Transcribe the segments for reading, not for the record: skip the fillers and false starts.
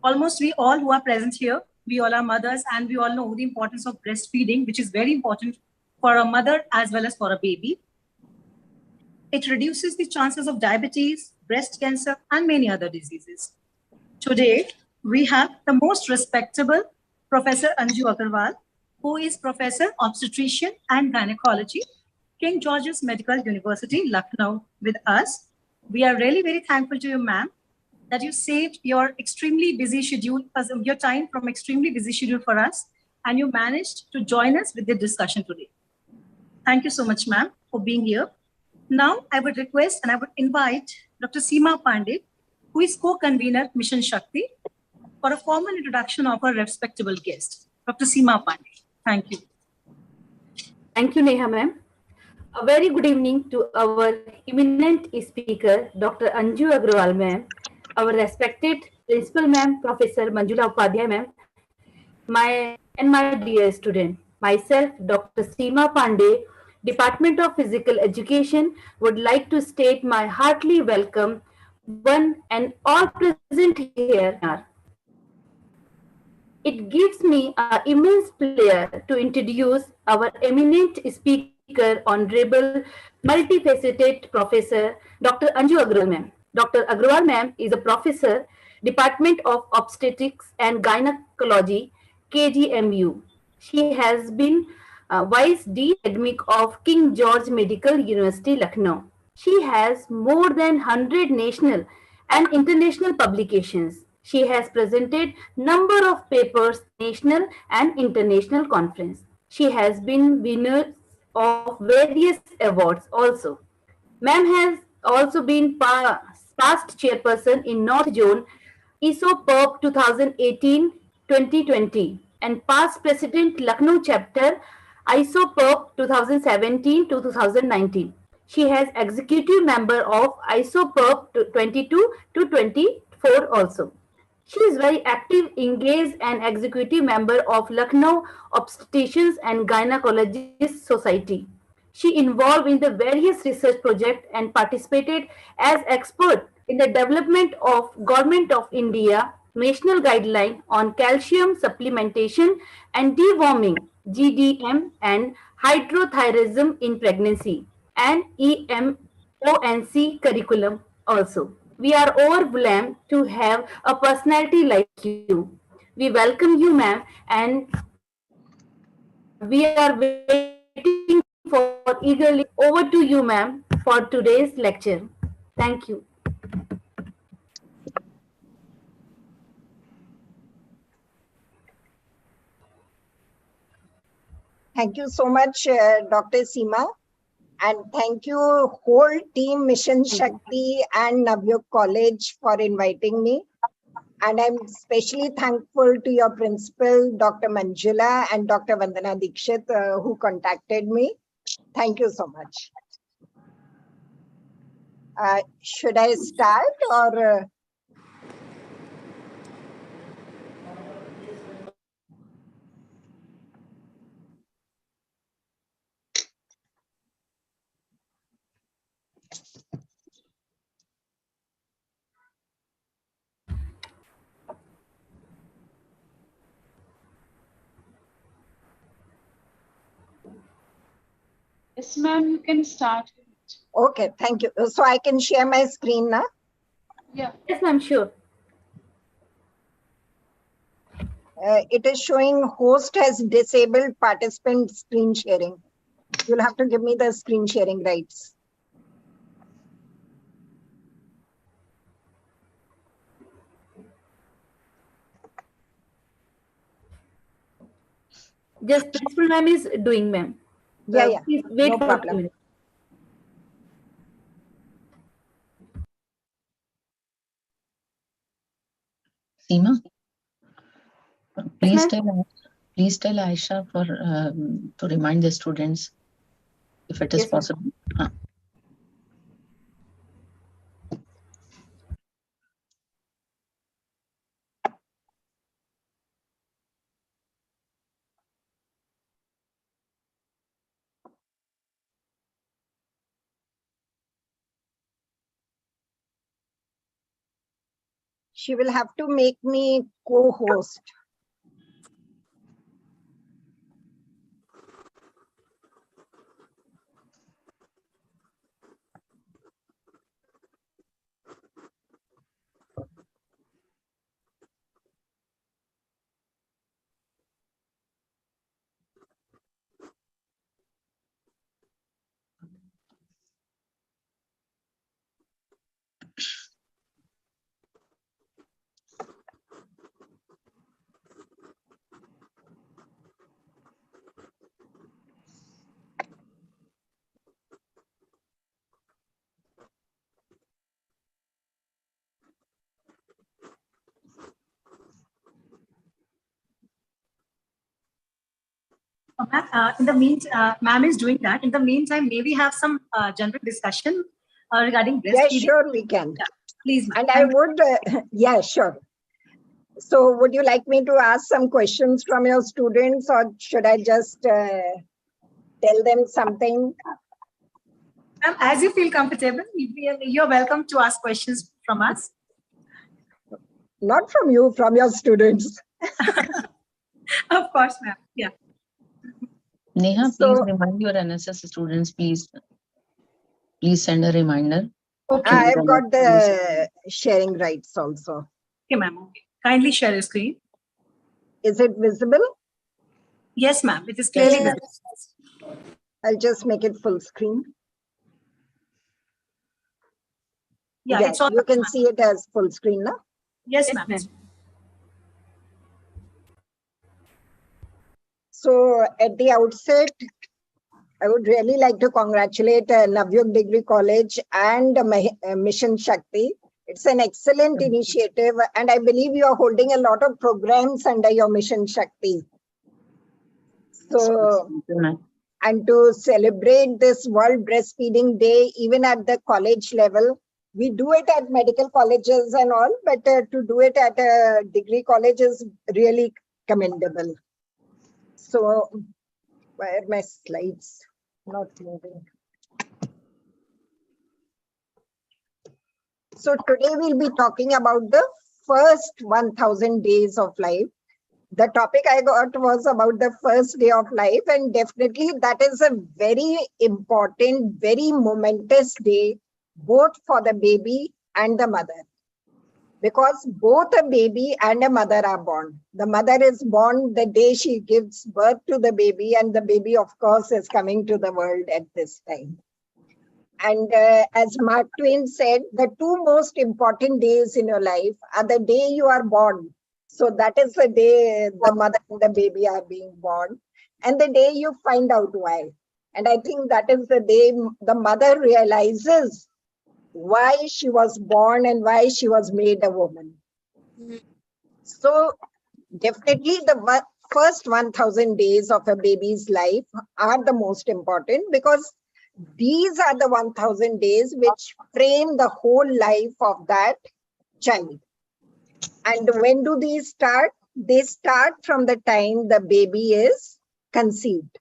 Almost we all who are present here, we all are mothers and we all know the importance of breastfeeding, which is very important for a mother as well as for a baby. It reduces the chances of diabetes, breast cancer, and many other diseases. Today, we have the most respectable Professor Anju Agarwal, who is Professor Obstetrician and Gynecology, King George's Medical University, Lucknow, with us. We are really very thankful to you, ma'am, that you saved your extremely busy schedule, your time from extremely busy schedule for us, and you managed to join us with the discussion today. Thank you so much, ma'am, for being here. Now, I would request and I would invite Dr. Seema Pandey, who is co-convener Mission Shakti, for a formal introduction of our respectable guest. Dr. Seema Pandey. Thank you. Thank you, Neha ma'am. A very good evening to our eminent speaker, Dr. Anju Agrawal ma'am, our respected principal ma'am, Professor Manjula Upadhyay ma'am, my dear student, myself, Dr. Seema Pandey, Department of Physical Education, would like to state my heartily welcome one and all present here. It gives me an immense pleasure to introduce our eminent speaker, Honorable multifaceted Professor Dr. Anju Agrawal ma'am. Dr. Agrawal ma'am is a professor, Department of Obstetrics and Gynecology, KGMU. She has been Vice Dean Academic of King George Medical University, Lucknow. She has more than 100 national and international publications. She has presented number of papers, national and international conference. She has been winner of various awards also. Ma'am has also been past chairperson in North Zone ESOPERP 2018-2020 and past president Lucknow chapter ISOPERP 2017 to 2019. She has executive member of ISOPERP 22 to 24 also. She is very active, engaged and executive member of Lucknow Obstetricians and Gynecologists Society. She involved in the various research projects and participated as expert in the development of Government of India national guideline on calcium supplementation and deworming GDM and hydrothyroidism in pregnancy and EMONC curriculum also. We are overwhelmed to have a personality like you. We welcome you, ma'am, and we are waiting for eagerly. Over to you, ma'am, for today's lecture. Thank you. Thank you so much, Dr. Seema. And thank you, whole team Mission Shakti and Navyug College for inviting me. And I'm especially thankful to your principal, Dr. Manjula and Dr. Vandana Dikshit, who contacted me. Thank you so much. Should I start or? Yes, ma'am, you can start. Okay, thank you. So I can share my screen now? Yeah. Yes, ma'am, sure. It is showing host has disabled participant screen sharing. You'll have to give me the screen sharing rights. Just principal ma'am is doing, ma'am. Yeah. Please wait No for problem. a minute. Seema, Yes, please tell Aisha for to remind the students if it is possible. She will have to make me co-host. In the meantime, ma'am is doing that. In the meantime, may we have some general discussion regarding breastfeeding? Yes, sure, we can. Yeah, please, ma'am. And I would, yeah, sure. So would you like me to ask some questions from your students, or should I just tell them something? Ma'am, as you feel comfortable, you're welcome to ask questions from us. Not from you, from your students. Of course, ma'am. Yeah. Neha, So- please remind your NSS students, please send a reminder. Okay. I've got the sharing rights also. Okay, ma'am. Okay. Kindly share your screen. Is it visible? Yes, ma'am. It is clearly Yes. visible. I'll just make it full screen. Yeah, Yeah, it's all. you can see it as full screen now. Yes, ma'am. So at the outset, I would really like to congratulate Navyug Degree College and Mission Shakti. It's an excellent initiative, and I believe you are holding a lot of programs under your Mission Shakti. So, and to celebrate this World Breastfeeding Day, even at the college level, we do it at medical colleges and all, but to do it at a degree college is really commendable. So, where are my slides? Not moving. So today we'll be talking about the first 1000 days of life. The topic I got was about the first day of life, and definitely that is a very important, very momentous day, both for the baby and the mother. Because both a baby and a mother are born. The mother is born the day she gives birth to the baby, and the baby, of course, is coming to the world at this time. And as Mark Twain said, the two most important days in your life are the day you are born. So that is the day the mother and the baby are being born, and the day you find out why. And I think that is the day the mother realizes why she was born and why she was made a woman. So definitely the first 1000 days of a baby's life are the most important, because these are the 1000 days which frame the whole life of that child. And when do these start? They start from the time the baby is conceived.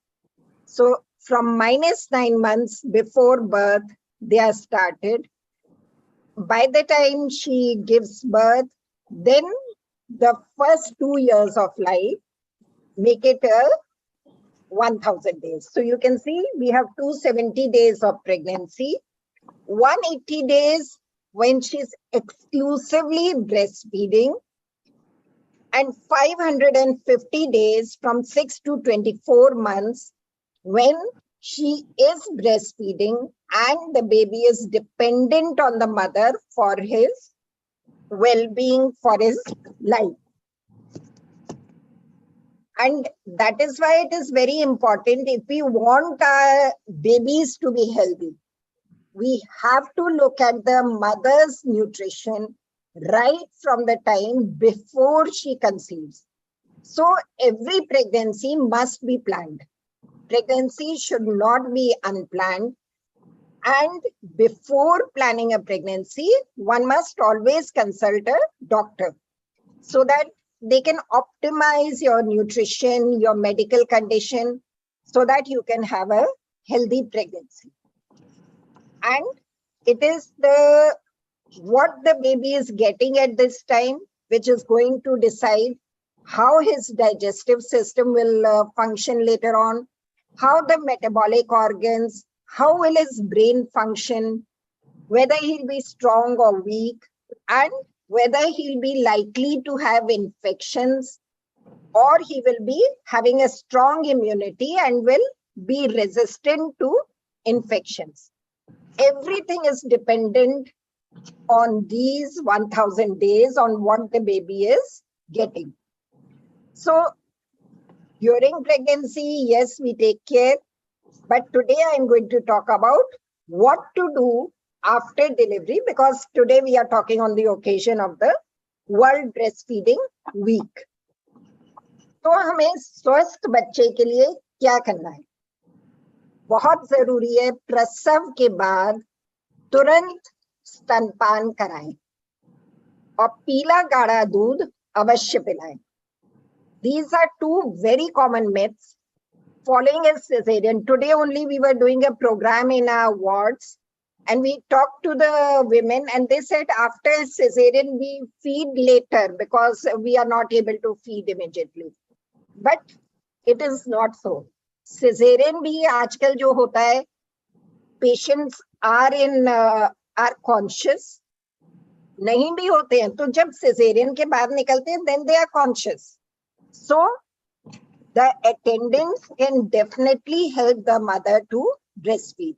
So from -9 months before birth, they are started. By the time she gives birth, then the first 2 years of life make it a 1000 days. So you can see we have 270 days of pregnancy, 180 days when she's exclusively breastfeeding, and 550 days from 6 to 24 months when she is breastfeeding and the baby is dependent on the mother for his well-being, for his life. And that is why it is very important, if we want our babies to be healthy, we have to look at the mother's nutrition right from the time before she conceives. So every pregnancy must be planned. Pregnancy should not be unplanned. And before planning a pregnancy, one must always consult a doctor so that they can optimize your nutrition, your medical condition, so that you can have a healthy pregnancy. And it is the what the baby is getting at this time, which is going to decide how his digestive system will function later on, how the metabolic organs, how will his brain function, whether he'll be strong or weak, and whether he'll be likely to have infections or he will be having a strong immunity and will be resistant to infections. Everything is dependent on these 1000 days on what the baby is getting. So during pregnancy, yes, we take care. But today I'm going to talk about what to do after delivery, because today we are talking on the occasion of the World Breastfeeding Week. तो हमें स्वस्थ बच्चे के लिए क्या करना है? बहुत जरूरी है प्रसव के बाद तुरंत स्तनपान कराएं और पीला गाढ़ा दूध अवश्य पिलाएं. These are two very common myths following a cesarean. Today only we were doing a program in our wards and we talked to the women and they said after cesarean we feed later because we are not able to feed immediately. But it is not so. Cesarean भी आजकल जो होता है, patients are conscious, नहीं भी होते हैं, तो जब cesarean के बाद निकलते हैं, then they are conscious. So the attendants can definitely help the mother to breastfeed.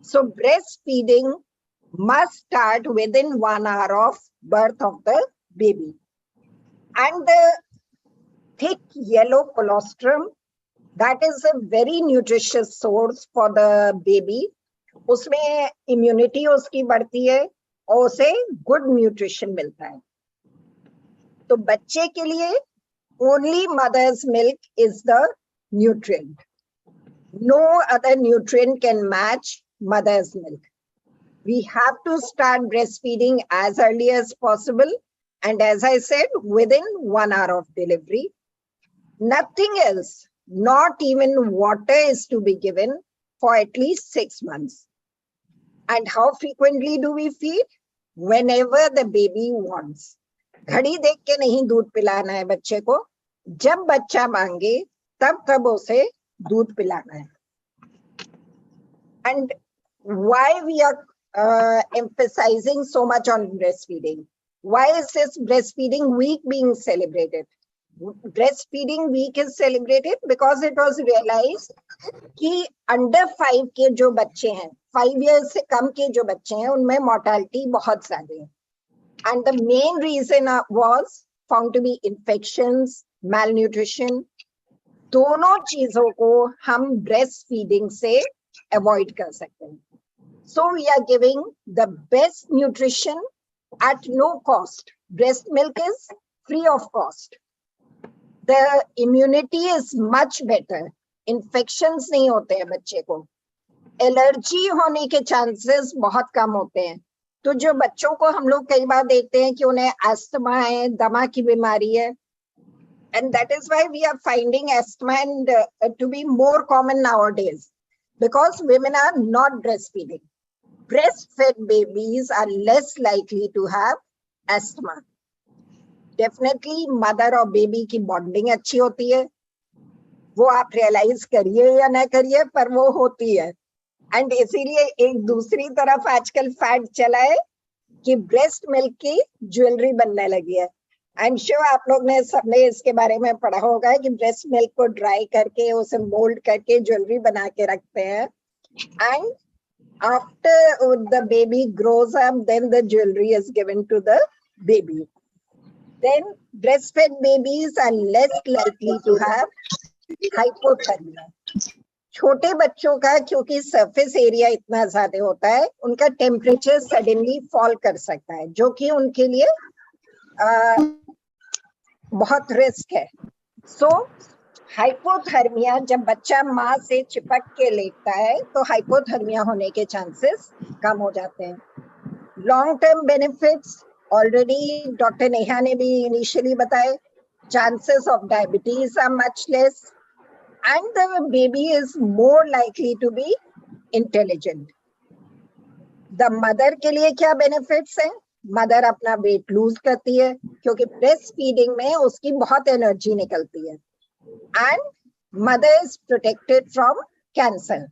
So breastfeeding must start within 1 hour of birth of the baby. And the thick yellow colostrum, that is a very nutritious source for the baby. उसमें immunity उसकी बढ़ती है और उसे good nutrition मिलता है. तो बच्चे के लिए only mother's milk is the nutrient. No other nutrient can match mother's milk. We have to start breastfeeding as early as possible. And as I said, within 1 hour of delivery. Nothing else, not even water is to be given for at least 6 months. And how frequently do we feed? Whenever the baby wants. घड़ी देख के नहीं दूध पिलाना है बच्चे को. जब बच्चा मांगे तब उसे दूध पिलाना है. And why we are emphasizing so much on breastfeeding? Why is this breastfeeding week being celebrated? Breastfeeding week is celebrated because it was realized कि under 5 के जो बच्चे हैं, 5 years से कम के जो बच्चे हैं, उनमें mortality बहुत ज़्यादा है. And the main reason was found to be infections, malnutrition. दोनों चीजों को हम breastfeeding से avoid कर सकते हैं. So we are giving the best nutrition at no cost. Breast milk is free of cost. The immunity is much better. Infections नहीं होते हैं बच्चे को. एलर्जी होने के चांसेस बहुत कम होते हैं. तो जो बच्चों को हम लोग कई बार देखते हैं कि उन्हें अस्थमा है, दमा की बीमारी है, and that is why we are finding asthma and to be more common nowadays because women are not breastfeeding. Breastfed babies are less likely to have asthma. Definitely mother और baby की bonding अच्छी होती है. वो आप realize करिए या ना करिए पर वो होती है. एंड इसीलिए एक दूसरी तरफ आजकल फैट चला है कि ब्रेस्ट मिल्क की ज्वेलरी बनने लगी है. आई एम श्योर आप लोग ने सबने इसके बारे में पढ़ा होगा कि ब्रेस्ट मिल्क को ड्राई करके उसे मोल्ड करके ज्वेलरी बना के रखते हैं. And after the baby grows up then the jewellery is given to the baby. Then breastfed babies are less likely to have hypothermia. छोटे बच्चों का क्योंकि सरफेस एरिया इतना ज्यादा होता है, उनका टेम्परेचर सडनली फॉल कर सकता है, जो कि उनके लिए बहुत रिस्क है. सो हाइपोथर्मिया, जब बच्चा माँ से चिपक के लेटता है तो हाइपोथर्मिया होने के चांसेस कम हो जाते हैं. Long term benefits already doctor Neha ने भी इनिशियली बताए. Chances of diabetes are much less. And the baby is more likely to be intelligent. The mother के लिए क्या benefits हैं? मदर अपना वेट लूज करती है, क्योंकि ब्रेस्ट फीडिंग में उसकी बहुत एनर्जी निकलती है. And mother is protected from cancer.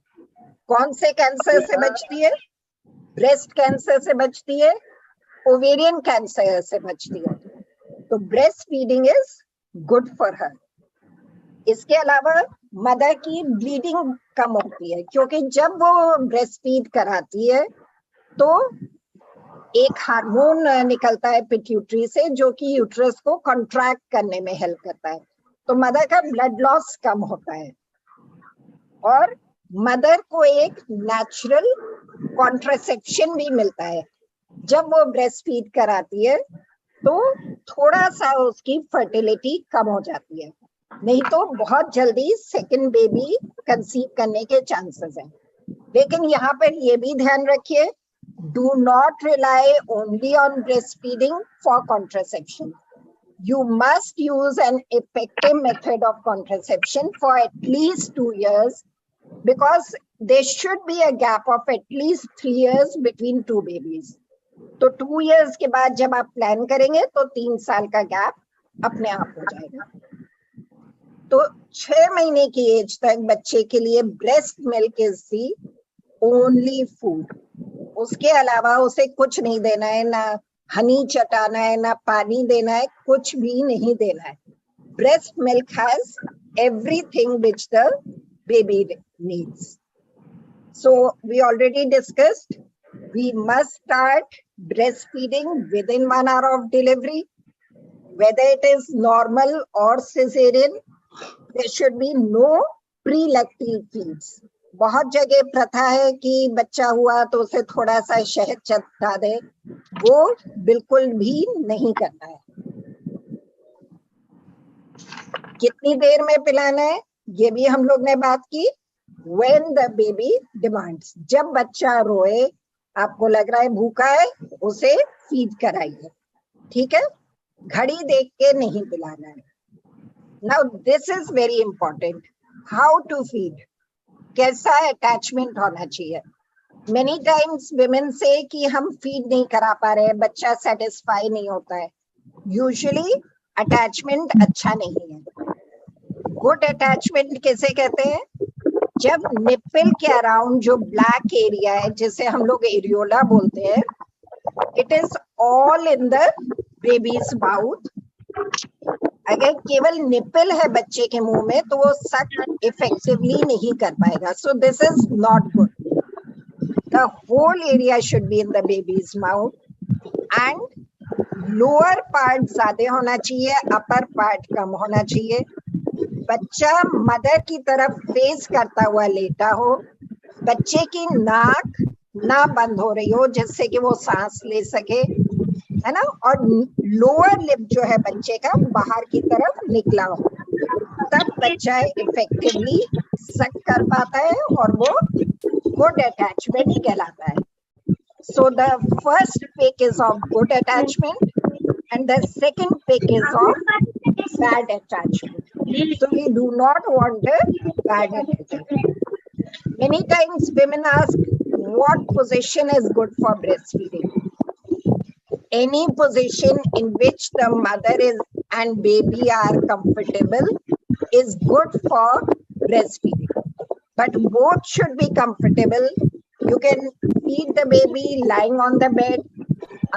कौन से कैंसर से बचती है? ब्रेस्ट कैंसर से बचती है, ओवेरियन कैंसर से बचती है. तो breast feeding is good for her. इसके अलावा मदर की ब्लीडिंग कम होती है, क्योंकि जब वो ब्रेस्ट फीड कराती है तो एक हार्मोन निकलता है पिट्यूटरी से, जो कि यूट्रस को कॉन्ट्रैक्ट करने में हेल्प करता है. तो मदर का ब्लड लॉस कम होता है और मदर को एक नेचुरल कॉन्ट्रासेप्शन भी मिलता है. जब वो ब्रेस्ट फीड कराती है तो थोड़ा सा उसकी फर्टिलिटी कम हो जाती है, नहीं तो बहुत जल्दी सेकंड बेबी कंसीव करने के चांसेस हैं. लेकिन यहाँ पर ये भी ध्यान रखिए, do not rely only on breast feeding for contraception. You must use an effective method of contraception for at least 2 years, because there should be a gap of at least 3 years between two babies. तो 2 years के बाद जब आप plan करेंगे तो 3 साल का gap अपने आप हो जाएगा. तो 6 महीने की एज तक बच्चे के लिए breast milk is the only food. उसके अलावा उसे कुछ नहीं देना है, ना हनी चटाना है, ना पानी देना है, कुछ भी नहीं देना है. Breast milk has everything which the baby needs. So we already discussed, we must start breastfeeding within 1 hour of delivery, whether it is normal or cesarean. There should be no pre-lactal feeds. बहुत जगह प्रथा है कि बच्चा हुआ तो उसे थोड़ा सा शहद चटा दे, वो बिल्कुल भी नहीं करना है. कितनी देर में पिलाना है ये भी हम लोग ने बात की. When the baby demands, जब बच्चा रोए, आपको लग रहा है भूखा है, उसे फीड कराइए. ठीक है, घड़ी देख के नहीं पिलाना है. Now this is very important. How to feed? कैसा अटैचमेंट होना चाहिए? Many times women say कि हम फीड नहीं करा पा रहे, बच्चा सेटिस्फाई नहीं होता है. Usually अटैचमेंट अच्छा नहीं है. गुड अटैचमेंट किसे कहते हैं? जब निप्पल के अराउंड जो ब्लैक एरिया है, जिसे हम लोग एरियोला बोलते हैं, it is all in the baby's mouth. अगर केवल निप्पल है बच्चे के मुंह में तो वो सक इफेक्टिवली नहीं कर पाएगा. So this is not good. The whole area should be in the baby's mouth and lower part ज्यादा होना चाहिए, अपर पार्ट कम होना चाहिए. बच्चा मदर की तरफ फेस करता हुआ लेटा हो, बच्चे की नाक ना बंद हो रही हो जिससे कि वो सांस ले सके, है ना, और लोअर लिप जो है बच्चे का बाहर की तरफ निकला हो, तब बच्चा इफेक्टिवली सक कर पाता है और वो गुड अटैचमेंट कहलाता है. So the first pick is of good attachment and the second pick is of bad attachment. So we do not want a bad attachment. Many times women ask, what position is good for breastfeeding? Any position in which the mother is and baby are comfortable is good for breastfeeding. But both should be comfortable. You can feed the baby lying on the bed.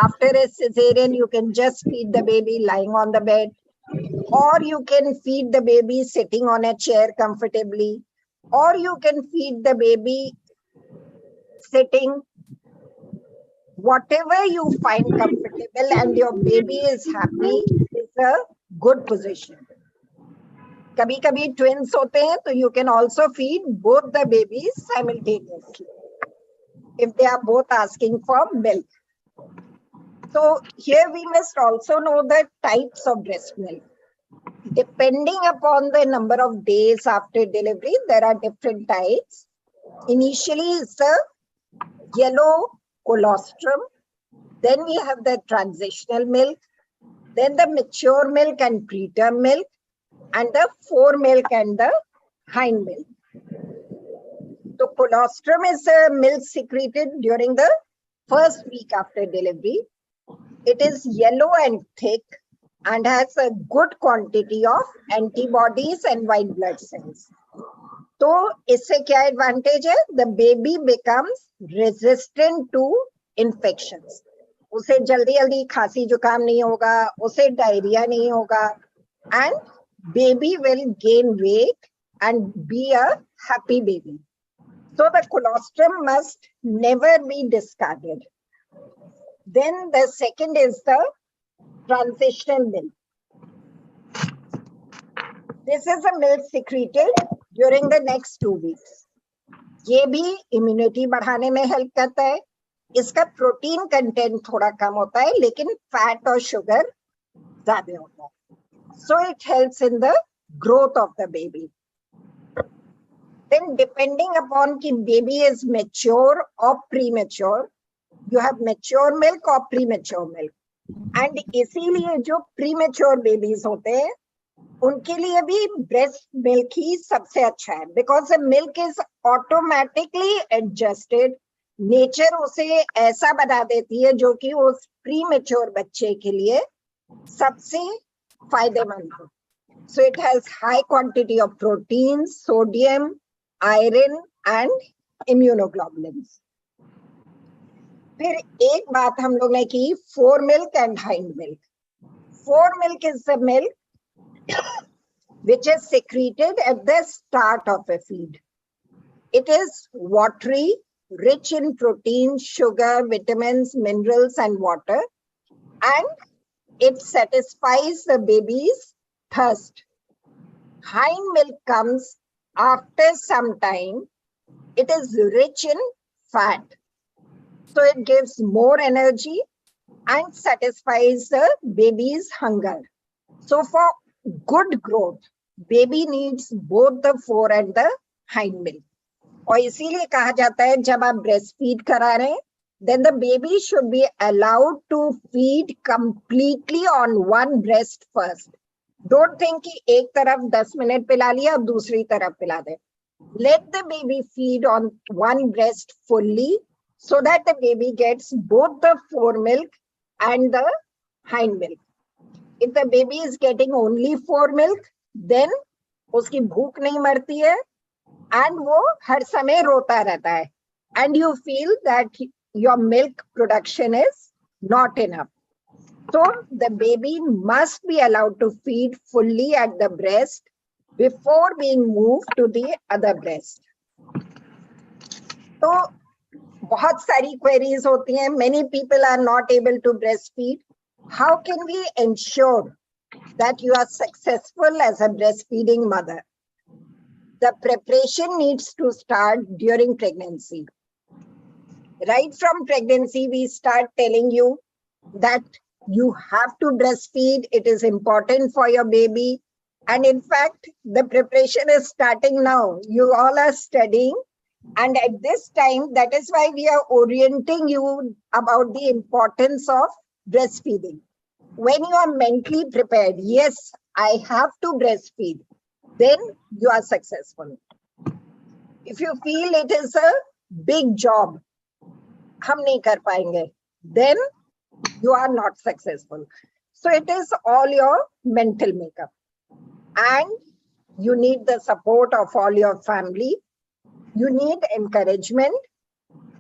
After a cesarean, you can just feed the baby lying on the bed, or you can feed the baby sitting on a chair comfortably, or you can feed the baby sitting. Whatever you find comfortable and your baby is happy is a good position. कभी कभी twins होते हैं तो you can also feed both the babies simultaneously if they are both asking for milk. So here we must also know the types of breast milk. Depending upon the number of days after delivery, there are different types. Initially, it's the yellow colostrum. Then we have the transitional milk. Then the mature milk and preterm milk. And the fore milk and the hind milk. So colostrum is the milk secreted during the first week after delivery. It is yellow and thick and has a good quantity of antibodies and white blood cells. तो इससे क्या advantage है? The baby becomes resistant to infections. उसे जल्दी जल्दी खांसी जुकाम नहीं होगा, उसे डायरिया नहीं होगा, and baby will gain weight and be a happy baby. So the colostrum must never be discarded. Then the second is the transitional milk. This is a milk secreted during the next 2 weeks. ये भी immunity बढ़ाने में help करता है. इसका protein content थोड़ा कम होता है, लेकिन fat और sugar ज़्यादा होता है. So it helps in the growth of the baby. Then depending upon कि baby is mature or premature, you have mature milk or premature milk. And इसीलिए जो premature babies होते हैं, उनके लिए भी breast milk ही सबसे अच्छा है, because the milk is automatically adjusted. Nature उसे ऐसा बना देती है जो कि उस premature बच्चे के लिए सबसे फायदेमंद हो. So it has high quantity of proteins, sodium, iron and immunoglobulins. फिर एक बात हम लोग ने की, foremilk and hindmilk. Foremilk is the milk which is secreted at the start of a feed. It is watery, rich in protein, sugar, vitamins, minerals and water, and it satisfies the baby's thirst. Hind milk comes after some time. It is rich in fat, so it gives more energy and satisfies the baby's hunger. So for good growth, baby needs both the fore and the hind milk. और इसीलिए कहा जाता है जब आप breastfeed करा रहे हैं, then the baby should be allowed to feed completely on one breast first. Don't think कि एक तरफ 10 मिनट पिला लिया और दूसरी तरफ पिला दे. Let the baby feed on one breast fully so that the baby gets both the fore milk and the hind milk. If the baby is getting only fore milk, then उसकी भूख नहीं मरती है and वो हर समय रोता रहता है, and you feel that your milk production is not enough. So the baby must be allowed to feed fully at the breast before being moved to the other breast. तो बहुत सारी queries होती हैं. Many people are not able to breastfeed. How can we ensure that you are successful as a breastfeeding mother? The preparation needs to start during pregnancy. Right from pregnancy, we start telling you that you have to breastfeed. It is important for your baby. And in fact, the preparation is starting now. You all are studying. And at this time, that is why we are orienting you about the importance of breastfeeding. When you are mentally prepared, yes, I have to breastfeed, then you are successful. If you feel it is a big job, हम नहीं कर पाएंगे, then you are not successful. So it is all your mental makeup. And you need the support of all your family. You need encouragement.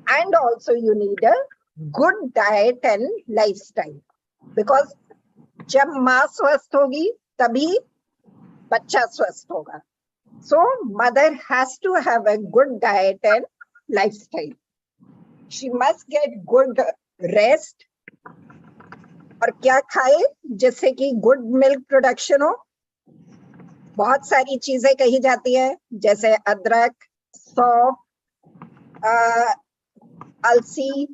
And also you need a good diet and lifestyle. Because जब माँ स्वस्थ होगी, तभी बच्चा स्वस्थ होगा. So mother has to have a good diet and lifestyle. She must get good rest. और क्या खाए जिससे कि good milk production हो? बहुत सारी चीजें कही जाती हैं, जैसे अदरक, सौंफ, अलसी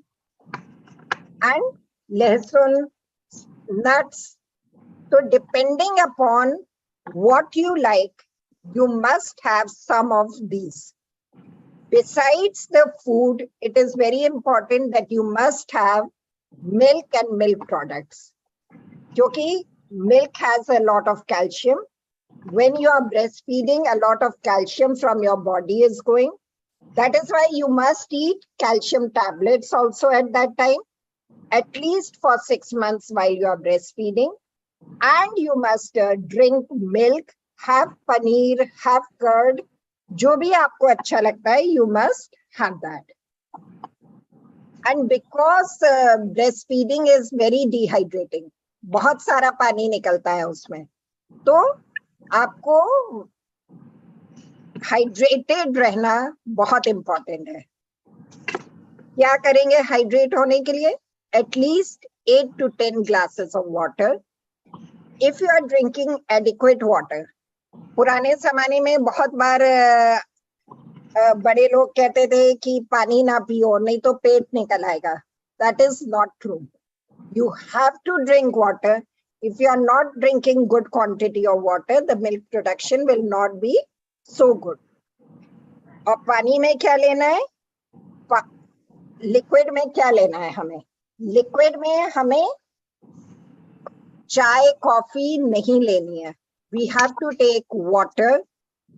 and लहसुन, nuts. So depending upon what you like, you must have some of these. Besides the food, it is very important that you must have milk and milk products. Because milk has a lot of calcium. When you are breastfeeding, a lot of calcium from your body is going. That is why you must eat calcium tablets also at that time. at least for 6 months while you are breastfeeding. And you must drink milk, have paneer, have curd. जो भी आपको अच्छा लगता है, you must have that. And because breastfeeding is very dehydrating, बहुत सारा पानी निकलता है उसमें, तो आपको हाइड्रेटेड रहना बहुत इम्पोर्टेंट है. क्या करेंगे हाइड्रेट होने के लिए? At least 8 to 10 glasses of water. If you are drinking adequate water. पुराने जमाने में बहुत बार बड़े लोग कहते थे कि पानी ना पियो नहीं तो पेट निकल आएगा. That is not true. You have to drink water. If you are not drinking good quantity of water, the milk production will not be so good. और पानी में क्या लेना है? लिक्विड में क्या लेना है हमें? लिक्विड में हमें चाय कॉफी नहीं लेनी है. We have to take water.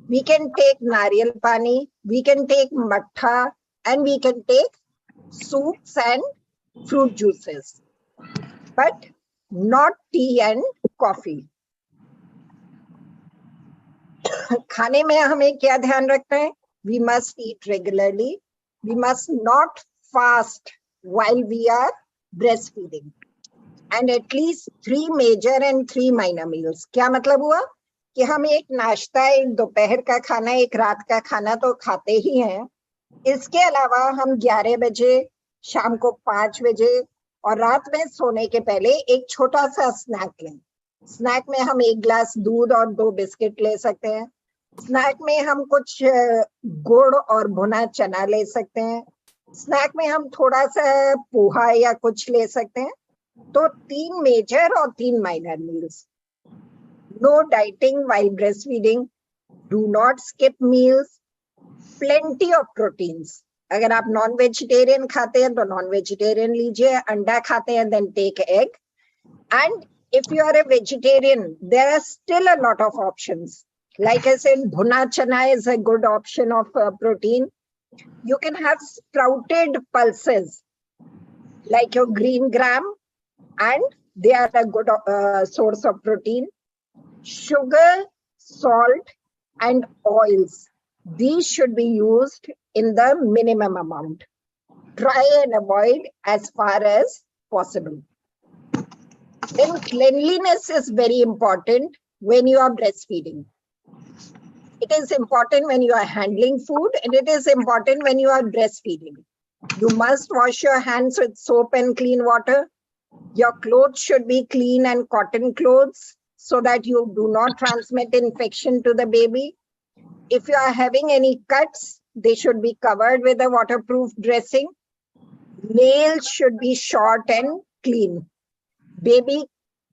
We can take nariyal pani, we can take matha, and we can take soups and fruit juices, but not tea and coffee. खाने में हमें क्या ध्यान रखना है? We must eat regularly. We must not fast while we are breastfeeding. And at least 3 major and 3 minor meals. क्या मतलब हुआ कि हम एक नाश्ता, एक दोपहर का खाना, एक रात का खाना तो खाते ही हैं. इसके अलावा हम 11 बजे, शाम को 5 बजे और रात में सोने के पहले एक छोटा सा स्नैक लें. स्नैक में हम 1 ग्लास दूध और 2 बिस्किट ले सकते हैं. स्नैक में हम कुछ गुड़ और भुना चना ले सकते हैं. स्नैक में हम थोड़ा सा पोहा या कुछ ले सकते हैं. तो 3 मेजर और 3 minor meals. No dieting while breastfeeding. Do not skip meals. Plenty of proteins. अगर आप नॉन वेजिटेरियन खाते हैं तो नॉन वेजिटेरियन लीजिए. अंडा खाते हैं then take egg. And if you are a vegetarian, there are still a lot of options. Like I said, bhuna chana is a good option of protein. You can have sprouted pulses like your green gram, and they are a good source of protein. Sugar, salt, and oils. These should be used in the minimum amount. Try and avoid as far as possible. Then cleanliness is very important when you are breastfeeding. It is important when you are handling food, and it is important when you are breastfeeding. You must wash your hands with soap and clean water. Your clothes should be clean and cotton clothes so that you do not transmit infection to the baby. If you are having any cuts, they should be covered with a waterproof dressing. Nails should be short and clean. Baby,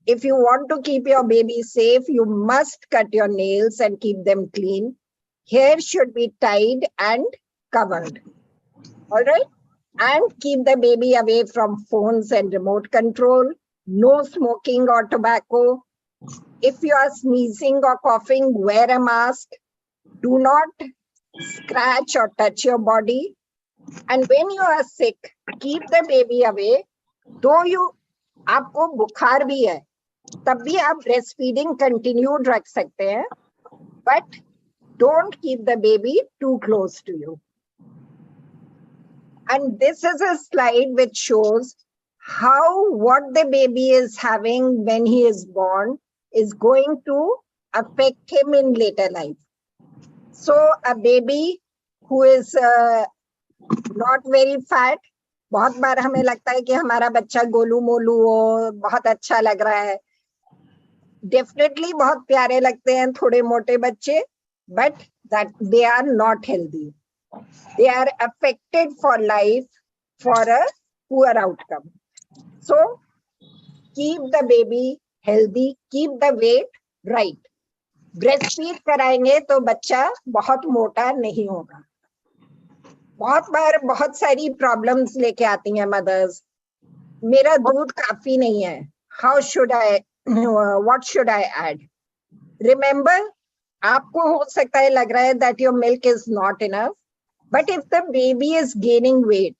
if you want to keep your baby safe, you must cut your nails and keep them clean. Hair should be tied and covered. All right? And keep the baby away from phones and remote control. No smoking or tobacco. If you are sneezing or coughing, wear a mask. Do not scratch or touch your body. And when you are sick, keep the baby away. Though आपको बुखार भी है, तब भी आप breastfeeding continued रख सकते हैं. But don't keep the baby too close to you. And this is a slide which shows how what the baby is having when he is born is going to affect him in later life. So a baby who is not very fat, बहुत बार हमें लगता है कि हमारा बच्चा गोलू मोलू हो, बहुत अच्छा लग रहा है. Definitely बहुत प्यारे लगते हैं थोड़े मोटे बच्चे, but that they are not healthy. They are affected for life for a poor outcome. So keep the baby healthy, keep the weight right. Breastfeed कराएंगे तो बच्चा बहुत मोटा नहीं होगा. बहुत बार बहुत सारी प्रॉब्लम्स लेके आती हैं मदर्स. मेरा दूध काफी नहीं है. How should I, what should I add? Remember, आपको हो सकता है लग रहा है that your milk is not enough. But if the baby is gaining weight,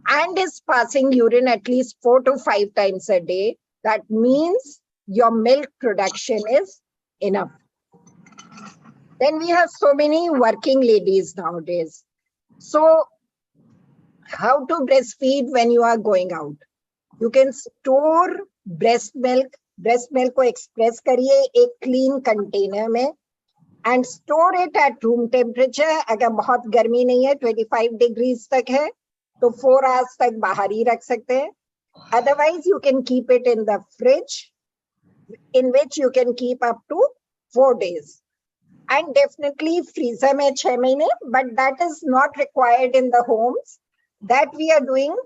and is passing urine at least 4 to 5 times a day, that means your milk production is enough. Then we have so many working ladies nowadays. So how to breastfeed when you are going out? You can store breast milk को express करिए एक clean container में and store it at room temperature. अगर बहुत गर्मी नहीं है, 25 degrees तक है, तो 4 hours तक बाहर ही रख सकते हैं. Otherwise, you can keep it in the fridge, in which you can keep up to 4 days. And definitely freezer में 6 महीने, but that is not required in the homes. That we are doing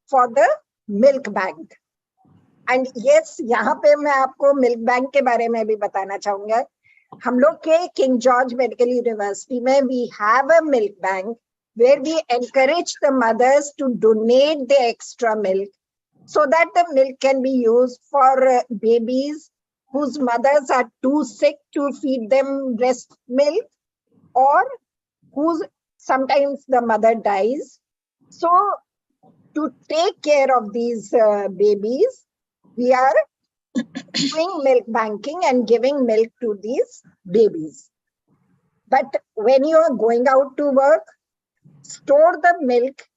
for the milk bank. And yes, यहाँ पे मैं आपको milk bank के बारे में भी बताना चाहूँगा. हम लोग के King George Medical University में we have a milk bank where we encourage the mothers to donate the extra milk so that the milk can be used for babies whose mothers are too sick to feed them breast milk, or whose sometimes the mother dies. So to take care of these babies, we are doing milk banking and giving milk to these babies. But when you are going out to work, store the milk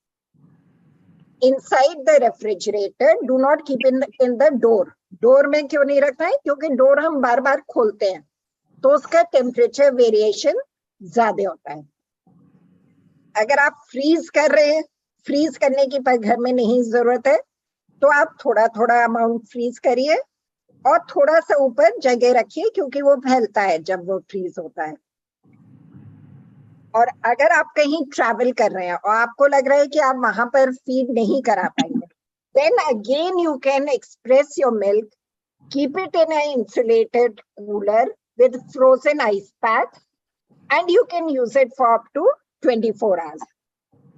inside the refrigerator. Do not keep in the door. Door में क्यों नहीं रखना है? क्योंकि door हम बार बार खोलते हैं, तो उसका temperature variation ज्यादा होता है. अगर आप freeze कर रहे हैं, freeze करने की पर घर में नहीं जरूरत है, तो आप थोड़ा थोड़ा amount freeze करिए और थोड़ा सा ऊपर जगह रखिए, क्योंकि वो फैलता है जब वो freeze होता है. और अगर आप कहीं travel कर रहे हैं और आपको लग रहा है कि आप वहां पर feed नहीं करा पाएंगे, then again you can express your milk, keep it in an insulated cooler with frozen ice packs, and you can use it for up to 24 hours.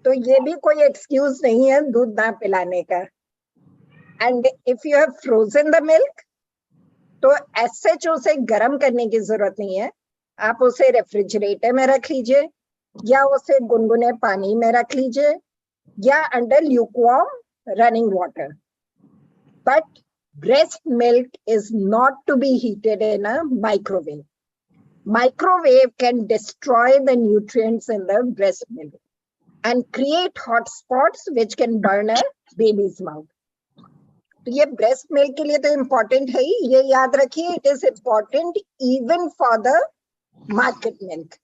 तो ये भी कोई excuse नहीं है दूध ना पिलाने का. And if you have frozen the milk, तो as such उसे गर्म करने की जरूरत नहीं है. आप उसे रेफ्रिजरेटर में रख लीजिए, या उसे गुनगुने पानी में रख लीजिए, या under lukewarm running water. But breast milk is not to be heated in a microwave. Microwave can destroy the nutrients in the breast milk and create hot spots which can burn a baby's mouth. तो ये breast milk के लिए तो important है ही, ये याद रखिए. It is important even for the market milk.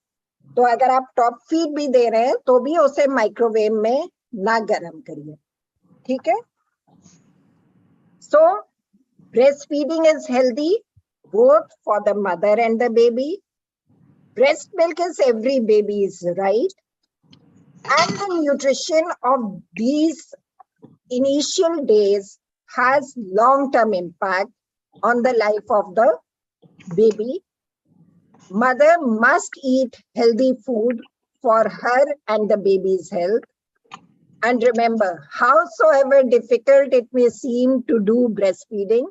तो अगर आप top feed भी दे रहे हैं, तो भी उसे microwave में ना गरम करिए. ठीक है? So breastfeeding is healthy both for the mother and the baby. Breast milk is every baby's right. And the nutrition of these initial days has long-term impact on the life of the baby. Mother must eat healthy food for her and the baby's health. And remember, howsoever difficult it may seem to do breastfeeding,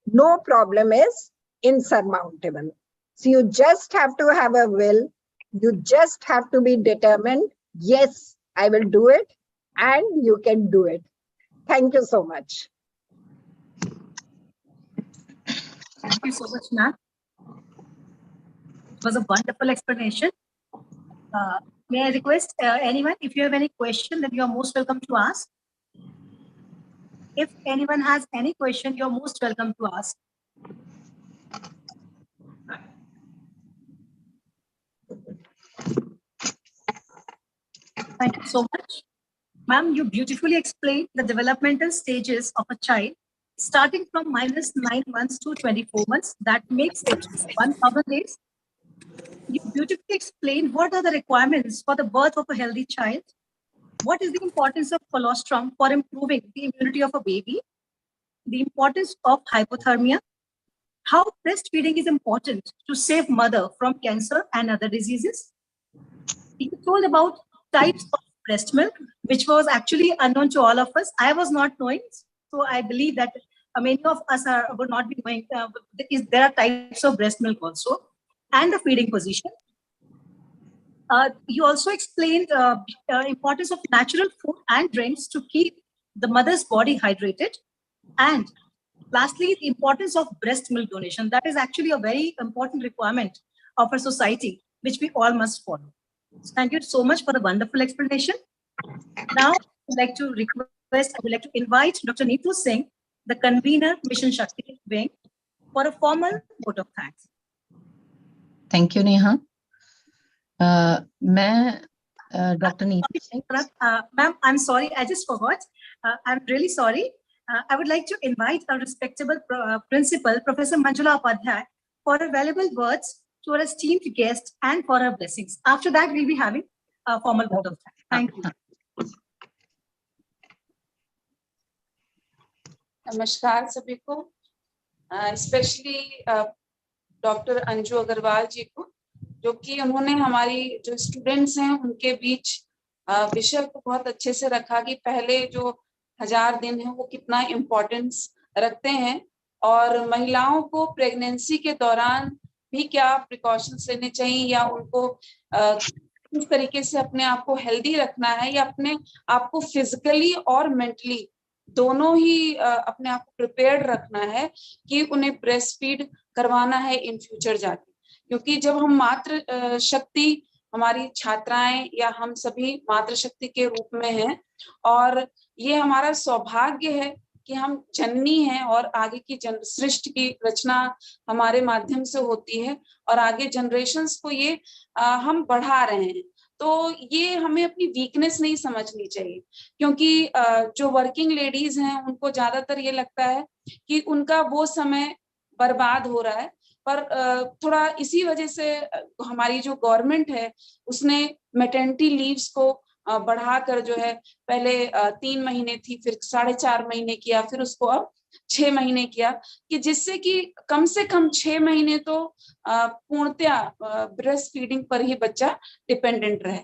no problem is insurmountable. So you just have to have a will. You just have to be determined. Yes, I will do it, and you can do it. Thank you so much. Thank you so much, ma'am. It was a wonderful explanation. May I request anyone, if you have any question, then you are most welcome to ask. If anyone has any question, you're most welcome to ask. Thank you so much. Ma'am, you beautifully explained the developmental stages of a child, starting from -9 months to 24 months. That makes it 1,000 days. You beautifully explained what are the requirements for the birth of a healthy child. What is the importance of colostrum for improving the immunity of a baby? The importance of hypothermia. How breastfeeding is important to save mother from cancer and other diseases. You told about types of breast milk, which was actually unknown to all of us. I was not knowing, so I believe that many of us would not be knowing. There are types of breast milk also, and the feeding position. You also explained importance of natural food and drinks to keep the mother's body hydrated, and lastly, the importance of breast milk donation. That is actually a very important requirement of our society, which we all must follow. So thank you so much for the wonderful explanation. Now, I would like to invite Dr. Neetu Singh, the convener, Mission Shakti Wing, for a formal vote of thanks. Thank you, Neha. मैं Dr. Neetu Singh. Ma'am, I'm sorry, I just forgot. I'm really sorry. I would like to invite our respectable principal, Professor Manjula Upadhyay, for her valuable words to our esteemed guest and for her blessings. After that, we'll be having a formal vote of thanks. Thank you. नमस्कार सभी को, specially doctor Anju Agarwal जी को, जो कि उन्होंने हमारी जो students हैं उनके बीच विषय को बहुत अच्छे से रखा कि पहले जो 1000 दिन है वो कितना इम्पोर्टेंस रखते हैं और महिलाओं को प्रेगनेंसी के दौरान भी क्या प्रिकॉशंस लेने चाहिए या उनको किस तरीके से अपने आप को हेल्दी रखना है या अपने आप को फिजिकली और मेंटली दोनों ही अपने आप को प्रिपेयर्ड रखना है कि उन्हें ब्रेस्ट फीड करवाना है इन फ्यूचर जाके। क्योंकि जब हम मातृ शक्ति, हमारी छात्राएं या हम सभी मातृशक्ति के रूप में हैं और ये हमारा सौभाग्य है कि हम जननी हैं और आगे की सृष्टि की रचना हमारे माध्यम से होती है और आगे जनरेशन्स को ये हम बढ़ा रहे हैं। तो ये हमें अपनी वीकनेस नहीं समझनी चाहिए, क्योंकि जो वर्किंग लेडीज हैं उनको ज्यादातर ये लगता है कि उनका वो समय बर्बाद हो रहा है। पर थोड़ा इसी वजह से हमारी जो गवर्नमेंट है उसने मैटरनिटी लीव्स को बढ़ाकर जो है पहले 3 महीने थी, फिर 4.5 महीने किया, फिर उसको अब 6 महीने किया, कि जिससे कि कम से कम 6 महीने तो पूर्णतया ब्रेस्ट फीडिंग पर ही बच्चा डिपेंडेंट रहे।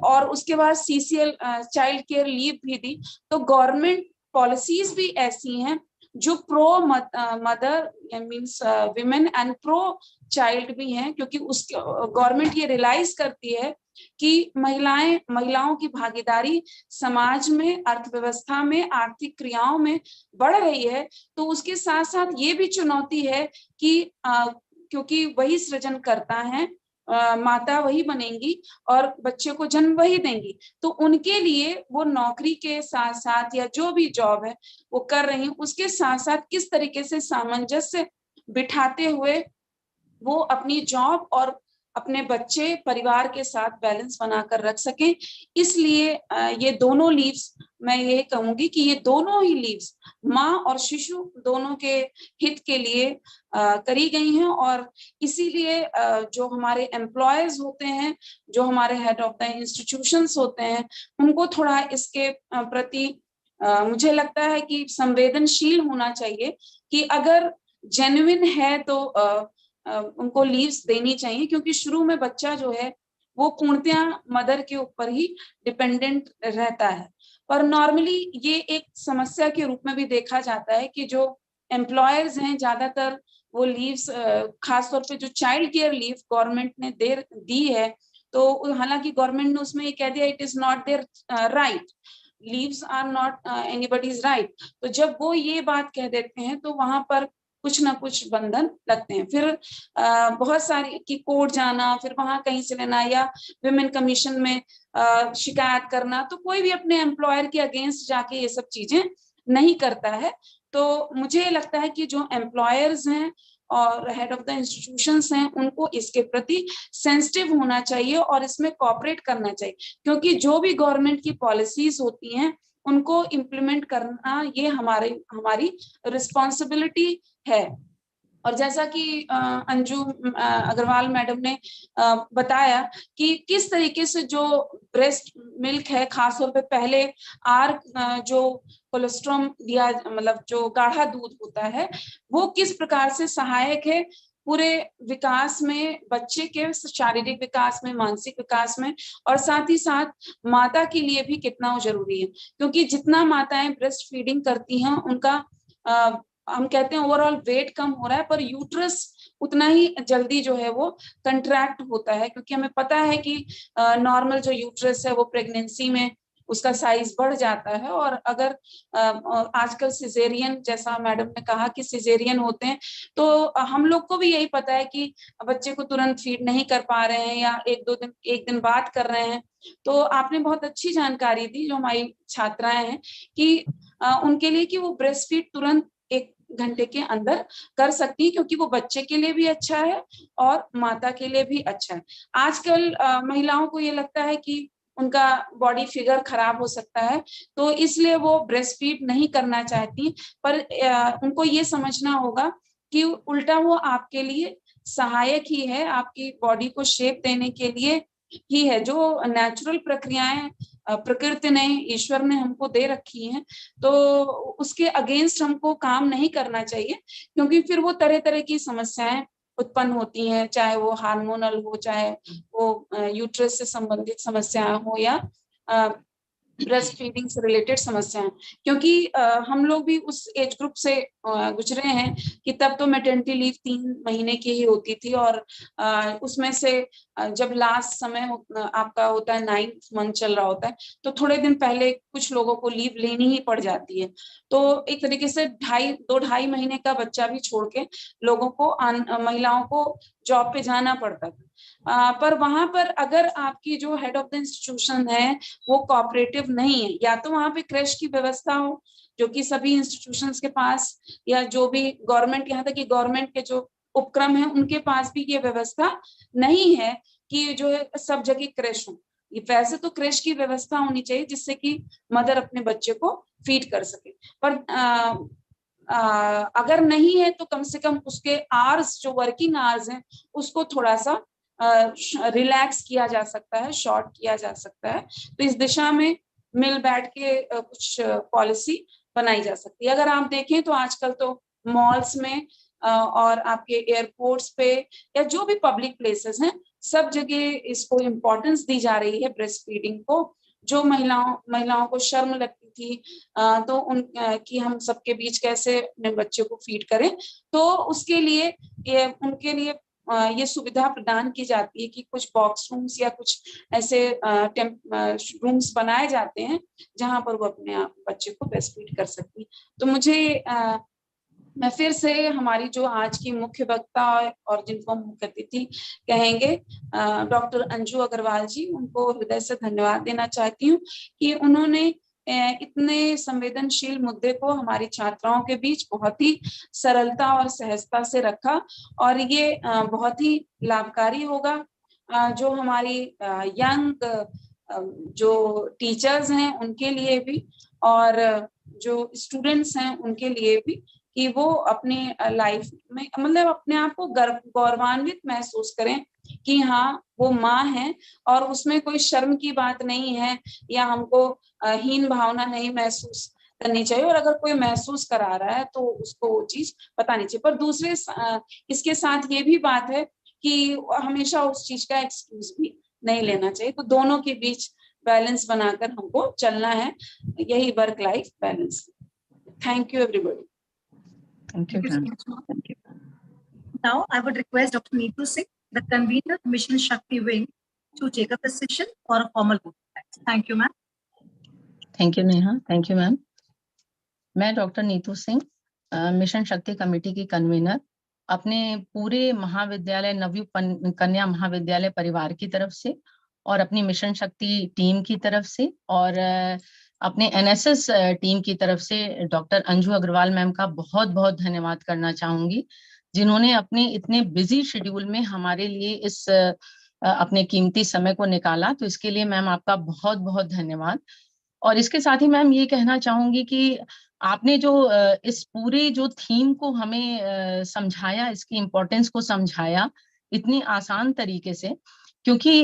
और उसके बाद CCL चाइल्ड केयर लीव भी दी। तो गवर्नमेंट पॉलिसीज भी ऐसी हैं जो pro mother means women and pro child भी हैं, क्योंकि उसके गवर्नमेंट ये रियलाइज करती है कि महिलाओं की भागीदारी समाज में, अर्थव्यवस्था में, आर्थिक क्रियाओं में बढ़ रही है। तो उसके साथ साथ ये भी चुनौती है कि क्योंकि वही सृजन करता है, माता वही बनेंगी और बच्चे को जन्म वही देंगी, तो उनके लिए वो नौकरी के साथ साथ या जो भी जॉब है वो कर रही हैं, उसके साथ साथ किस तरीके से सामंजस्य बिठाते हुए वो अपनी जॉब और अपने बच्चे परिवार के साथ बैलेंस बनाकर रख सकें। इसलिए ये दोनों लीव्स, मैं ये कहूंगी कि ये दोनों ही लीव्स माँ और शिशु दोनों के हित के लिए करी गई हैं। और इसीलिए जो हमारे एम्प्लॉयज होते हैं, जो हमारे हेड ऑफ द इंस्टीट्यूशंस होते हैं, उनको थोड़ा इसके प्रति मुझे लगता है कि संवेदनशील होना चाहिए कि अगर जेन्युइन है तो उनको लीव्स देनी चाहिए, क्योंकि शुरू में बच्चा जो है वो पूर्णतया मदर के ऊपर ही डिपेंडेंट रहता है। पर नॉर्मली ये एक समस्या के रूप में भी देखा जाता है कि जो एम्प्लॉयर्स हैं ज्यादातर वो लीव्स, खासतौर पे जो चाइल्ड केयर लीव गवर्नमेंट ने दी है, तो हालांकि गवर्नमेंट ने उसमें ये कह दिया it is not their right, leaves are not anybody's right. तो जब वो ये बात कह देते हैं तो वहां पर कुछ ना कुछ बंधन लगते हैं। फिर बहुत सारी कि कोर्ट जाना, फिर वहां कहीं से लेना या विमेन कमीशन में शिकायत करना, तो कोई भी अपने एम्प्लॉयर के अगेंस्ट जाके ये सब चीजें नहीं करता है। तो मुझे लगता है कि जो एम्प्लॉयर्स हैं और हेड ऑफ द इंस्टीट्यूशंस हैं उनको इसके प्रति सेंसिटिव होना चाहिए और इसमें कोऑपरेट करना चाहिए, क्योंकि जो भी गवर्नमेंट की पॉलिसीज होती हैं उनको इम्प्लीमेंट करना ये हमारी रिस्पॉन्सिबिलिटी है। और जैसा कि अंजू अग्रवाल मैडम ने बताया कि किस तरीके से जो ब्रेस्ट मिल्क है, खासतौर पे पहले जो कोलेस्ट्रॉम दिया, मतलब जो गाढ़ा दूध होता है, वो किस प्रकार से सहायक है पूरे विकास में, बच्चे के शारीरिक विकास में, मानसिक विकास में, और साथ ही साथ माता के लिए भी कितना जरूरी है। क्योंकि जितना माताएं ब्रेस्ट फीडिंग करती हैं उनका हम कहते हैं ओवरऑल वेट कम हो रहा है, पर यूट्रस उतना ही जल्दी जो है वो कंट्रैक्ट होता है, क्योंकि हमें पता है कि नॉर्मल जो यूट्रस है वो प्रेगनेंसी में उसका साइज बढ़ जाता है। और अगर आजकल सिजेरियन, जैसा मैडम ने कहा कि सिजेरियन होते हैं, तो हम लोग को भी यही पता है कि बच्चे को तुरंत फीड नहीं कर पा रहे हैं या एक दिन बाद कर रहे हैं। तो आपने बहुत अच्छी जानकारी दी जो हमारी छात्राएं हैं कि उनके लिए कि वो ब्रेस्ट फीड तुरंत 1 घंटे के अंदर कर सकती है, क्योंकि वो बच्चे के लिए भी अच्छा है और माता के लिए भी अच्छा है। आजकल महिलाओं को ये लगता है कि उनका बॉडी फिगर खराब हो सकता है, तो इसलिए वो ब्रेस्ट फीड नहीं करना चाहती, पर उनको ये समझना होगा कि उल्टा वो आपके लिए सहायक ही है, आपकी बॉडी को शेप देने के लिए ही है। जो नेचुरल प्रक्रियाएं प्रकृति ने, ईश्वर ने हमको दे रखी हैं, तो उसके अगेंस्ट हमको काम नहीं करना चाहिए, क्योंकि फिर वो तरह तरह की समस्याएं उत्पन्न होती हैं, चाहे वो हार्मोनल हो, चाहे वो यूट्रस से संबंधित समस्याएं हो या ब्रेस्ट फीडिंग से रिलेटेड समस्याएं। क्योंकि हम लोग भी उस एज ग्रुप से गुजरे हैं कि तब तो मैटरनिटी लीव 3 महीने की ही होती थी, और उसमें से जब लास्ट समय आपका होता है 9th मंथ चल रहा होता है, तो थोड़े दिन पहले कुछ लोगों को लीव लेनी ही पड़ जाती है। तो एक तरीके से 2-2.5 महीने का बच्चा भी छोड़ के लोगों को, महिलाओं को जॉब पे जाना पड़ता था। पर वहां पर अगर आपकी जो हेड ऑफ द इंस्टीट्यूशन है वो कोऑपरेटिव नहीं है, या तो वहां पे क्रैश की व्यवस्था हो, जो कि सभी इंस्टीट्यूशंस के पास, या जो भी गवर्नमेंट, यहाँ तक कि गवर्नमेंट के जो उपक्रम है उनके पास भी ये व्यवस्था नहीं है कि जो है सब जगह क्रैश हो। वैसे तो क्रैश की व्यवस्था होनी चाहिए जिससे कि मदर अपने बच्चे को फीड कर सके, पर अगर नहीं है तो कम से कम उसके आवर्स, जो वर्किंग आवर्स हैं, उसको थोड़ा सा रिलैक्स किया जा सकता है, शॉर्ट किया जा सकता है। तो इस दिशा में मिल बैठ के कुछ पॉलिसी बनाई जा सकती है। अगर आप देखें तो आजकल तो मॉल्स में और आपके एयरपोर्ट्स पे या जो भी पब्लिक प्लेसेस हैं, सब जगह इसको इम्पोर्टेंस दी जा रही है ब्रेस्ट फीडिंग को। जो महिलाओं को शर्म लगती थी तो कि हम सबके बीच कैसे अपने बच्चे को फीड करें, तो उसके लिए उनके लिए ये सुविधा प्रदान की जाती है कि कुछ बॉक्स रूम्स या कुछ ऐसे रूम्स बनाए जाते हैं जहां पर वो अपने आप बच्चे को ब्रेस्ट फीड कर सकती है। तो मैं फिर से हमारी जो आज की मुख्य वक्ता और जिनको हम मुख्य अतिथि कहेंगे, डॉक्टर अंजू अग्रवाल जी, उनको हृदय से धन्यवाद देना चाहती हूँ कि उन्होंने इतने संवेदनशील मुद्दे को हमारी छात्राओं के बीच बहुत ही सरलता और सहजता से रखा, और ये बहुत ही लाभकारी होगा जो हमारी यंग जो टीचर्स हैं उनके लिए भी, और जो स्टूडेंट्स हैं उनके लिए भी, कि वो अपनी लाइफ में मतलब अपने आप को गौरवान्वित महसूस करें कि हाँ वो माँ है, और उसमें कोई शर्म की बात नहीं है या हमको हीन भावना नहीं महसूस करनी चाहिए। और अगर कोई महसूस करा रहा है तो उसको वो चीज बतानी चाहिए। पर दूसरे इसके साथ ये भी बात है कि हमेशा उस चीज का एक्सक्यूज भी नहीं लेना चाहिए। तो दोनों के बीच बैलेंस बनाकर हमको चलना है, यही work life balance. Thank you everybody. Thank you, so ma'am. much, ma'am. Thank you. Now, I would request Dr. Neetu Singh, the convener, Mission Shakti Wing, to take up the session for a formal vote. Thank you, ma'am. Thank you, Neha. Thank you, ma'am. मैं doctor Neetu Singh, mission शक्ति committee की convener, अपने पूरे महाविद्यालय नवयुग कन्या महाविद्यालय परिवार की तरफ से और अपनी मिशन शक्ति टीम की तरफ से और अपने एनएसएस टीम की तरफ से डॉक्टर अंजू अग्रवाल मैम का बहुत बहुत धन्यवाद करना चाहूंगी, जिन्होंने अपने इतने बिजी शेड्यूल में हमारे लिए इस अपने कीमती समय को निकाला। तो इसके लिए मैम आपका बहुत बहुत धन्यवाद। और इसके साथ ही मैम ये कहना चाहूंगी कि आपने जो इस पूरे जो थीम को हमें समझाया, इसकी इम्पोर्टेंस को समझाया इतनी आसान तरीके से, क्योंकि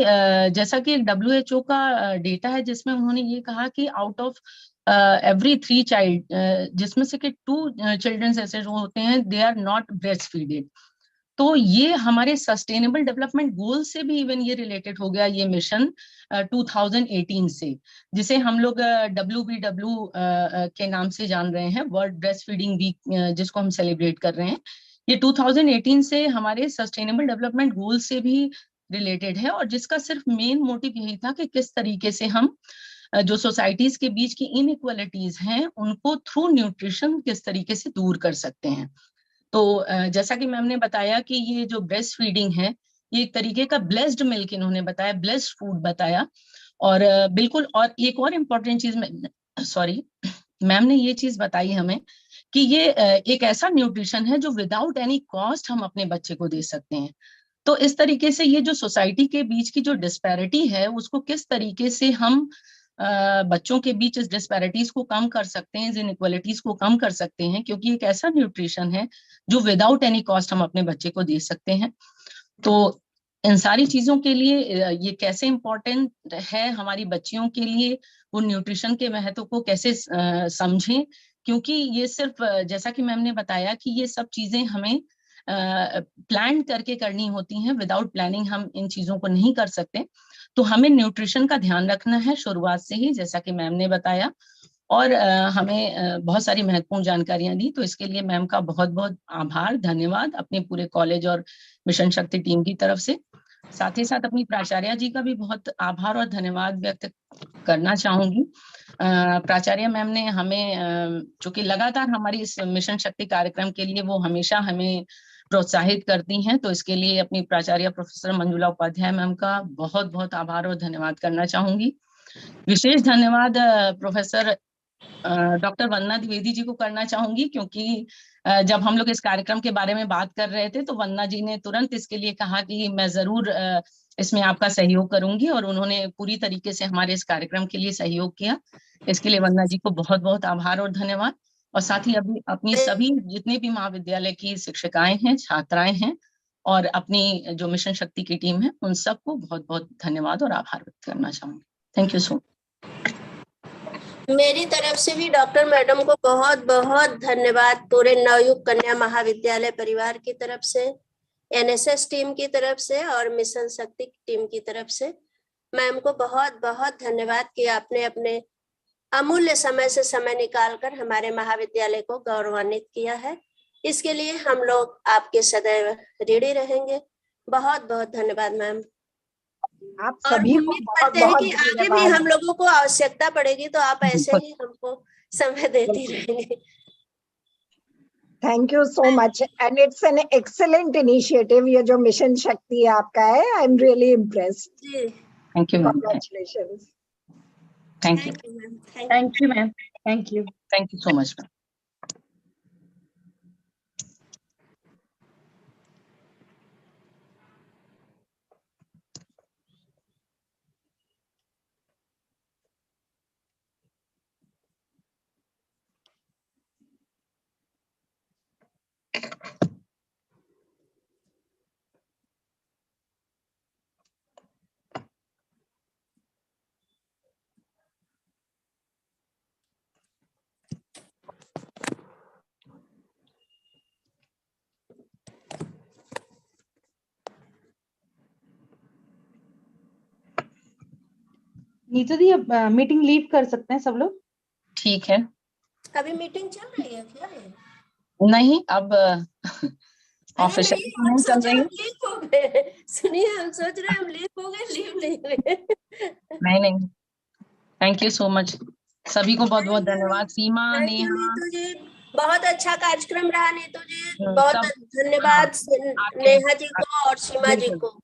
जैसा कि एक WHO का डेटा है जिसमें उन्होंने ये कहा कि आउट ऑफ एवरी 3 चाइल्ड, जिसमें से कि 2 चिल्ड्रन ऐसे जो होते हैं they are not breastfed. तो ये हमारे सस्टेनेबल डेवलपमेंट गोल से भी इवन ये रिलेटेड हो गया, ये मिशन 2018 से, जिसे हम लोग WBW के नाम से जान रहे हैं, वर्ल्ड ब्रेस्ट फीडिंग वीक, जिसको हम सेलिब्रेट कर रहे हैं। ये 2018 से हमारे सस्टेनेबल डेवलपमेंट गोल से भी रिलेटेड है, और जिसका सिर्फ मेन मोटिव यही था कि किस तरीके से हम जो सोसाइटीज के बीच की इनइक्वालिटीज हैं उनको थ्रू न्यूट्रिशन किस तरीके से दूर कर सकते हैं। तो जैसा कि मैम ने बताया कि ये जो ब्रेस्ट फीडिंग है ये एक तरीके का ब्लेस्ड मिल्क इन्होंने बताया, ब्लेस्ड फूड बताया। और बिल्कुल, और एक और इम्पोर्टेंट चीज मैम ने ये चीज बताई हमें कि ये एक ऐसा न्यूट्रिशन है जो विदाउट एनी कॉस्ट हम अपने बच्चे को दे सकते हैं। तो इस तरीके से ये जो सोसाइटी के बीच की जो डिस्पैरिटी है उसको किस तरीके से हम बच्चों के बीच इस डिस्पैरिटीज को कम कर सकते हैं, इस इनइक्वालिटीज को कम कर सकते हैं, क्योंकि एक ऐसा न्यूट्रिशन है जो विदाउट एनी कॉस्ट हम अपने बच्चे को दे सकते हैं। तो इन सारी चीजों के लिए ये कैसे इम्पोर्टेंट है हमारी बच्चियों के लिए, वो न्यूट्रिशन के महत्व को कैसे समझें, क्योंकि ये सिर्फ जैसा कि मैम ने बताया कि ये सब चीजें हमें प्लान करके करनी होती हैं, विदाउट प्लानिंग हम इन चीजों को नहीं कर सकते। तो हमें न्यूट्रिशन का ध्यान रखना है शुरुआत से ही, जैसा कि मैम ने बताया, और हमें बहुत सारी महत्वपूर्ण जानकारियां दी। तो इसके लिए मैम का बहुत बहुत आभार, धन्यवाद अपने पूरे कॉलेज और मिशन शक्ति टीम की तरफ से। साथ ही साथ अपनी प्राचार्य जी का भी बहुत आभार और धन्यवाद व्यक्त करना चाहूंगी। प्राचार्य मैम ने हमें जो कि लगातार हमारी इस मिशन शक्ति कार्यक्रम के लिए वो हमेशा हमें प्रोत्साहित करती हैं, तो इसके लिए अपनी प्राचार्य प्रोफेसर मंजुला उपाध्याय मैम का बहुत बहुत आभार और धन्यवाद करना चाहूंगी। विशेष धन्यवाद प्रोफेसर डॉक्टर वंदना द्विवेदी जी को करना चाहूंगी, क्योंकि जब हम लोग इस कार्यक्रम के बारे में बात कर रहे थे तो वंदना जी ने तुरंत इसके लिए कहा कि मैं जरूर इसमें आपका सहयोग करूंगी, और उन्होंने पूरी तरीके से हमारे इस कार्यक्रम के लिए सहयोग किया। इसके लिए वंदना जी को बहुत बहुत आभार और धन्यवाद। और साथ ही अभी अपनी सभी जितने भी महाविद्यालय की शिक्षिकाएं हैं, छात्राएं हैं, और अपनी जो मिशन शक्ति की टीम है, उन सबको बहुत बहुत धन्यवाद और आभार व्यक्त करना चाहूंगी। Thank you so much. मेरी तरफ से भी डॉक्टर मैडम को बहुत बहुत धन्यवाद, पूरे नवयुग कन्या महाविद्यालय परिवार की तरफ से, एनएसएस टीम की तरफ से और मिशन शक्ति टीम की तरफ से। मैम को बहुत बहुत धन्यवाद कि आपने अपने अमूल्य समय से समय निकालकर हमारे महाविद्यालय को गौरवान्वित किया है। इसके लिए हम लोग आपके सदैव ऋणी रहेंगे। बहुत बहुत धन्यवाद मैम। आप और सभी को उम्मीद बहुत करते हैं बहुत कि आगे भी धन्यवाद। हम लोगों को आवश्यकता पड़ेगी तो आप ऐसे ही हमको समय देती रहेंगे। Thank you so much and it's an excellent initiative. ये जो मिशन शक्ति है आपका है, आई एम रियली इम्प्रेस्ड। जी, thank you ma'am. Congratulations. Thank you. Ma'am. Thank you ma'am. Thank you. Thank you so much ma'am. Neetu दी, अब meeting leave कर सकते हैं सब लोग। ठीक है। अभी मीटिंग चल रही है क्या? नहीं, अब ऑफिस नहीं, हम नहीं चल सोच रहे रही हम लीव हो गए। सुनिए, हम सोच रहे हम लीव हो गए, लीव नहीं हुए। नहीं नहीं। थैंक यू सो मच, सभी को बहुत बहुत धन्यवाद। सीमा, थैंक यू नेहा, नीतू जी, बहुत अच्छा कार्यक्रम रहा नीतू जी, बहुत सब। धन्यवाद आपके नेहा जी को और सीमा जी को।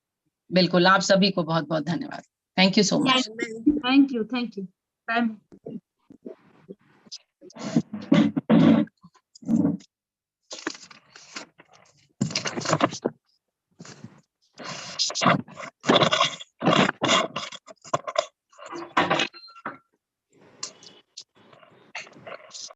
बिल्कुल, आप सभी को बहुत बहुत धन्यवाद। Thank you so much. Thank you. Thank you. Bye.